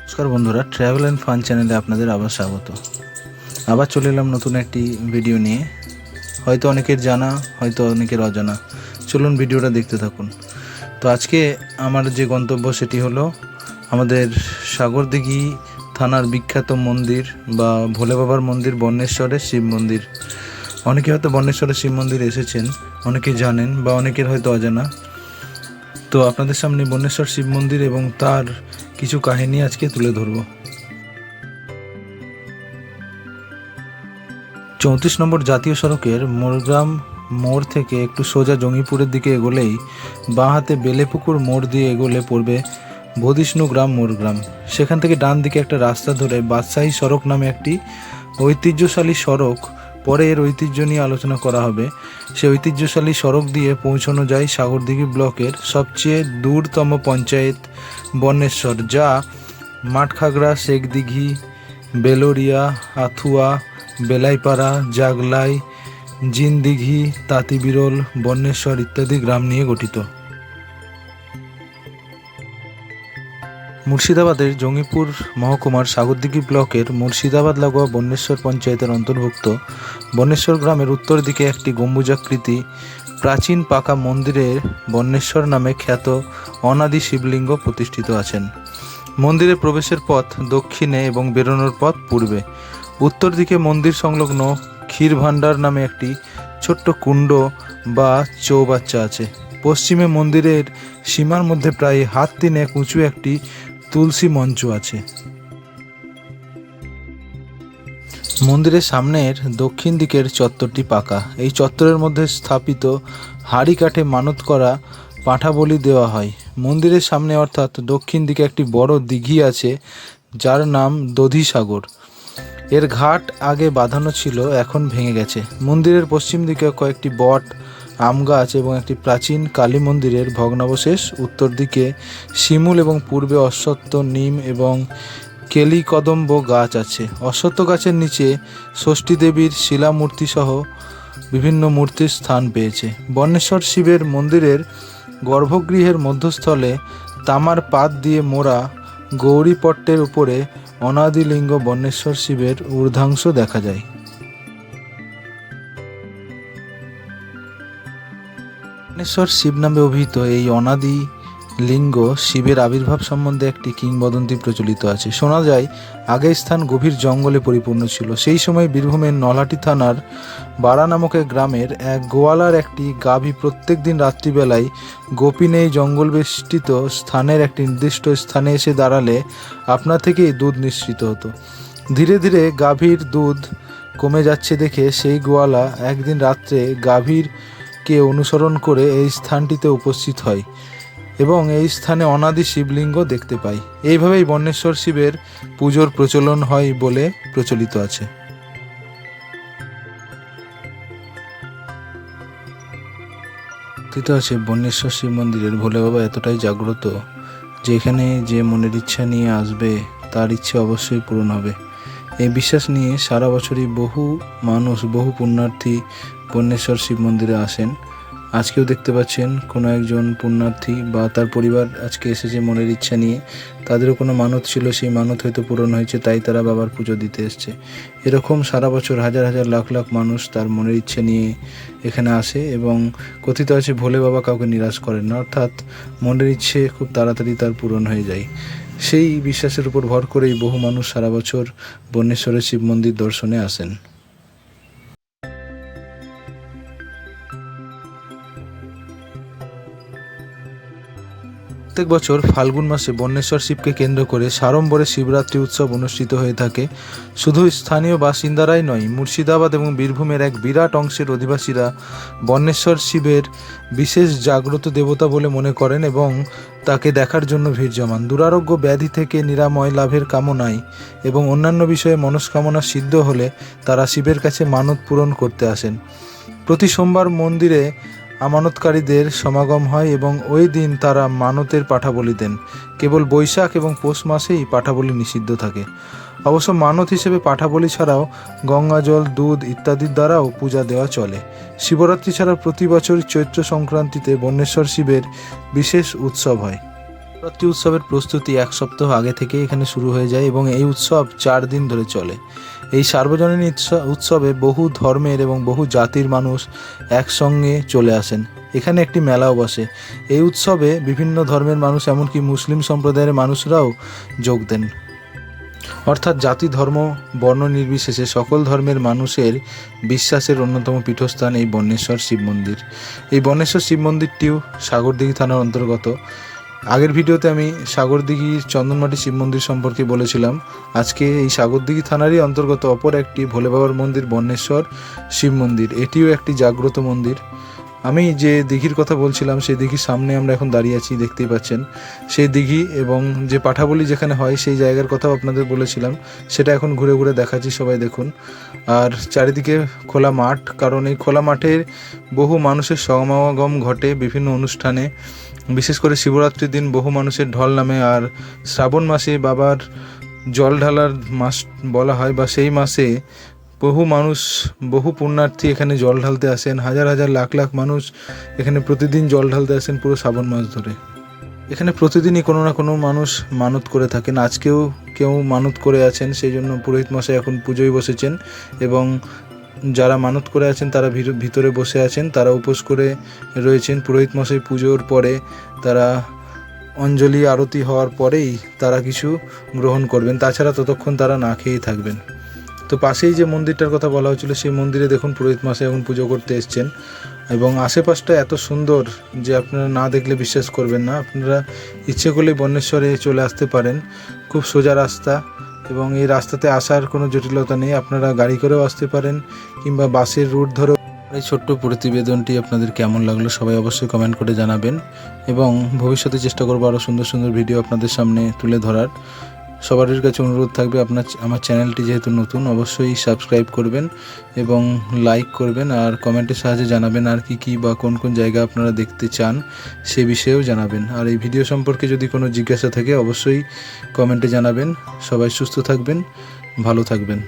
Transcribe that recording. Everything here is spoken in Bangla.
নমস্কার বন্ধুরা, ট্রাভেল অ্যান্ড ফান চ্যানেলে আপনাদের আবার স্বাগত। আবার চলে এলাম নতুন একটি ভিডিও নিয়ে। হয়তো অনেকের জানা, হয়তো অনেকের অজানা। চলুন ভিডিওটা দেখতে থাকুন। তো আজকে আমার যে গন্তব্য সেটি হলো আমাদের সাগরদিঘি থানার বিখ্যাত মন্দির বা ভোলে বাবার মন্দির, বর্ণেশ্বরের শিব মন্দির। অনেকে হয়তো বর্ণেশ্বরের শিব মন্দির এসেছেন, অনেকে জানেন বা অনেকের হয়তো অজানা। তো আপনাদের সামনে বর্ণেশ্বর শিব মন্দির এবং তার কিছু কাহিনী আজকে তুলে ধরব। 34 নম্বর জাতীয় সড়কের মোরগ্রাম মোড় থেকে একটু সোজা জঙ্গিপুরের দিকে এগোলেই বাঁ হাতে বেলেপুকুর মোড় দিয়ে এগোলে পড়বে বদিষ্ণু গ্রাম মোরগ্রাম। সেখান থেকে ডান দিকে একটা রাস্তা ধরে বাদশাহী সড়ক নামে একটি ঐতিহ্যশালী সড়ক, পরে এর ঐতিহ্য নিয়ে আলোচনা করা হবে। সেই ঐতিহ্যশালী সড়ক দিয়ে পৌঁছানো যায় সাগরদিঘি ব্লকের সবচেয়ে দূরতম পঞ্চায়েত বর্ণেশ্বর, যা মাঠখাগড়া, শেখদিঘি, বেলোরিয়া, আথুয়া, বেলাইপাড়া, জাগলাই, জিনদিঘি, তাঁতিবিরল, বর্ণেশ্বর ইত্যাদি গ্রাম নিয়ে গঠিত। মুর্শিদাবাদের জঙ্গিপুর মহকুমার সাগরদিঘি ব্লকের মুর্শিদাবাদ লাগোয়া বর্ণেশ্বর পঞ্চায়েতের অন্তর্ভুক্ত বর্ণেশ্বর গ্রামের উত্তর দিকে একটি গম্বুজাকৃতি প্রাচীন পাকা মন্দিরে বর্ণেশ্বর নামে খ্যাত অনাদি শিবলিঙ্গ প্রতিষ্ঠিত আছেন। মন্দিরে প্রবেশের পথ দক্ষিণে এবং বেরোনোর পথ পূর্বে। উত্তর দিকে মন্দির সংলগ্ন ক্ষীরভাণ্ডার নামে একটি ছোট্ট কুণ্ড বা চৌবাচ্চা আছে। পশ্চিমে মন্দিরের সীমার মধ্যে প্রায় হাত তিনেক উঁচু একটি তুলসী মঞ্চ আছে। মন্দিরের সামনের দক্ষিণ দিকের চত্বরটি পাকা। এই চত্বরের মধ্যে স্থাপিত হাড়ি কাঠে মানত করা পাঁঠা বলি দেওয়া হয়। মন্দিরের সামনে অর্থাৎ দক্ষিণ দিকে একটি বড় দিঘি আছে, যার নাম দধিসাগর। এর ঘাট আগে বাঁধানো ছিল, এখন ভেঙে গেছে। মন্দিরের পশ্চিম দিকে কয়েকটি বট, আম গাছ এবং একটি প্রাচীন কালী মন্দিরের ভগ্নাবশেষ। উত্তর দিকে শিমুল এবং পূর্বে অশ্বত্থ, নিম এবং কেলিকদম্ব গাছ আছে। অশ্বত্থ গাছের নিচে ষষ্ঠী দেবীর শিলামূর্তি সহ বিভিন্ন মূর্তির স্থান পেয়েছে। বর্ণেশ্বর শিবের মন্দিরের গর্ভগৃহের মধ্যস্থলে তামার পাত দিয়ে মোড়া গৌরীপট্টের উপরে অনাদিলিঙ্গ বর্ণেশ্বর শিবের ঊর্ধ্বাংশ দেখা যায়। বর্ণেশ্বর শিব নামে অভিহিত এই অনাদি লিঙ্গ শিবের আবির্ভাব সম্বন্ধে একটি কিংবদন্তি প্রচলিত আছে। শোনা যায় আগের স্থান গভীর জঙ্গলে পরিপূর্ণ ছিল। সেই সময় বীরভূমের নলহাটি থানার বাড়া নামক এক গ্রামের এক গোয়ালার একটি গাভী প্রত্যেক দিন রাত্রিবেলায় গোপীন এই জঙ্গল বেষ্টিত স্থানের একটি নির্দিষ্ট স্থানে এসে দাঁড়ালে আপনা থেকেই দুধ নিঃসৃত হতো। ধীরে ধীরে গাভীর দুধ কমে যাচ্ছে দেখে সেই গোয়ালা একদিন রাত্রে গাভীরকে অনুসরণ করে এই স্থানটিতে উপস্থিত হয় এবং এই স্থানে অনাদি শিবলিঙ্গ দেখতে পাই। এইভাবেই বর্ণেশ্বর শিবের পুজোর প্রচলন হয় বলে প্রচলিত আছে। কথিত আছে বর্ণেশ্বর শিব মন্দিরের ভোলে বাবা এতটাই জাগ্রত যে এখানে যে মনের ইচ্ছা নিয়ে আসবে তার ইচ্ছে অবশ্যই পূরণ হবে। এই বিশ্বাস নিয়ে সারা বছরই বহু মানুষ, বহু পুণ্যার্থী বর্ণেশ্বর শিব মন্দিরে আসেন। আজকেও দেখতে পাচ্ছেন কোনো একজন পুণ্যার্থী বা তার পরিবার আজকে এসেছে মনের ইচ্ছা নিয়ে। তাদেরও কোনো মানত ছিল, সেই মানত হয়তো পূরণ হয়েছে, তাই তারা বাবার পুজো দিতে এসছে। এরকম সারা বছর হাজার হাজার লাখ লাখ মানুষ তার মনের ইচ্ছে নিয়ে এখানে আসে এবং কথিত আছে ভোলে বাবা কাউকে নিরাশ করেন না, অর্থাৎ মনের ইচ্ছে খুব তাড়াতাড়ি তার পূরণ হয়ে যায়। সেই বিশ্বাসের উপর ভর করেই বহু মানুষ সারা বছর বর্ণেশ্বরের শিব মন্দির দর্শনে আসেন। প্রত্যেক বছর ফাল্গুন মাসে বর্ণেশ্বর শিবকে কেন্দ্র করে সাড়ম্বরে শিবরাত্রি উৎসব অনুষ্ঠিত হয়ে থাকে। শুধু স্থানীয় বাসিন্দারাই নয়, মুর্শিদাবাদ এবং বীরভূমের এক বিরাট অংশের অধিবাসীরা বর্ণেশ্বর শিবের বিশেষ জাগ্রত দেবতা বলে মনে করেন এবং তাকে দেখার জন্য ভিড় জমান। দুরারোগ্য ব্যাধি থেকে নিরাময় লাভের কামনায় এবং অন্যান্য বিষয়ে মনস্কামনা সিদ্ধ হলে তারা শিবের কাছে মানত পূরণ করতে আসেন। প্রতি সোমবার মন্দিরে আমানতকারীদের সমাগম হয় এবং ওই দিন তারা মানতের পাঠা বলি দেন। কেবল বৈশাখ এবং পৌষ মাসেই পাঠা বলি নিষিদ্ধ থাকে। অবশ্য মানত হিসেবে পাঠা বলি ছাড়াও গঙ্গা জল, দুধ ইত্যাদির দ্বারাও পূজা দেওয়া চলে। শিবরাত্রি ছাড়া প্রতি বছর চৈত্র সংক্রান্তিতে বর্ণেশ্বর শিবের বিশেষ উৎসব হয়। শিবরাত্রি উৎসবের প্রস্তুতি এক সপ্তাহ আগে থেকে এখানে শুরু হয়ে যায় এবং এই উৎসব 4 দিন ধরে চলে। এই সার্বজনীন উৎসবে বহু ধর্মের এবং বহু জাতির মানুষ একসঙ্গে চলে আসেন। এখানে একটি মেলাও বসে। এই উৎসবে বিভিন্ন ধর্মের মানুষ, এমনকি মুসলিম সম্প্রদায়ের মানুষরাও যোগ দেন। অর্থাৎ জাতি, ধর্ম, বর্ণ নির্বিশেষে সকল ধর্মের মানুষের বিশ্বাসের অন্যতম পীঠস্থান এই বর্ণেশ্বর শিব মন্দির। এই বর্ণেশ্বর শিব মন্দিরটিও সাগরদিঘি থানার অন্তর্গত। আগের ভিডিওতে আমি সাগরদিঘির চন্দনমাটি শিব মন্দির সম্পর্কে বলেছিলাম। আজকে এই সাগরদিঘি থানারই অন্তর্গত অপর একটি ভোলে বাবার মন্দির বর্ণেশ্বর শিব মন্দির। এটিও একটি জাগ্রত মন্দির। আমি যে দিঘির কথা বলছিলাম সেই দিঘির সামনে আমরা এখন দাঁড়িয়ে আছি, দেখতেই পাচ্ছেন। সেই দিঘি এবং যে পাঠাবলি যেখানে হয় সেই জায়গার কথাও আপনাদের বলেছিলাম, সেটা এখন ঘুরে ঘুরে দেখাচ্ছি, সবাই দেখুন। আর চারিদিকে খোলা মাঠ, কারণ এই খোলা মাঠে বহু মানুষের সমাগম ঘটে বিভিন্ন অনুষ্ঠানে। বিশেষ করে শিবরাত্রির দিন বহু মানুষের ঢল নামে। আর শ্রাবণ মাসে বাবার জল ঢালার মাস বলা হয়, বা সেই মাসে বহু মানুষ, বহু পুণ্যার্থী এখানে জল ঢালতে আসেন। হাজার হাজার লাখ লাখ মানুষ এখানে প্রতিদিন জল ঢালতে আসেন পুরো শ্রাবণ মাস ধরে। এখানে প্রতিদিনই কোনো না কোনো মানুষ মানত করে থাকেন। আজকেও কেউ মানত করে আছেন, সেই জন্য পুরোহিত মশাই এখন পুজোয় বসেছেন এবং যারা মানত করে আছেন তারা ভিতরে বসে আছেন, তারা উপোস করে রয়েছেন। পুরোহিত মশাই পুজোর পরে তারা অঞ্জলি আরতি হওয়ার পরেই তারা কিছু গ্রহণ করবেন, তাছাড়া ততক্ষণ তারা না খেয়েই থাকবেন। তো পাশেই যে মন্দিরটার কথা বলা হচ্ছিল, সেই মন্দিরে দেখুন পুরোহিত মশাই এখন পুজো করতে এসছেন এবং আশেপাশটা এত সুন্দর যে আপনারা না দেখলে বিশ্বাস করবেন না। আপনারা ইচ্ছে করলেই বর্ণেশ্বরে চলে আসতে পারেন। খুব সোজা রাস্তা এবং এই রাস্তাতে আসার কোনো জটিলতা নেই। আপনারা গাড়ি করেও আসতে পারেন কিংবা বাসের রুট ধরেও। এই ছোট্ট প্রতিবেদনটি আপনাদের কেমন লাগলো সবাই অবশ্যই কমেন্ট করে জানাবেন এবং ভবিষ্যতে চেষ্টা করবো আরও সুন্দর সুন্দর ভিডিও আপনাদের সামনে তুলে ধরার। সবারই কাছে অনুরোধ থাকবে, আমার চ্যানেলটি যেহেতু নতুন, অবশ্যই সাবস্ক্রাইব করবেন এবং লাইক করবেন আর কমেন্টের সাহায্যে জানাবেন আর কি বা কোন কোন জায়গা আপনারা দেখতে চান সে বিষয়েও জানাবেন। আর এই ভিডিও সম্পর্কে যদি কোনো জিজ্ঞাসা থাকে অবশ্যই কমেন্টে জানাবেন। সবাই সুস্থ থাকবেন, ভালো থাকবেন।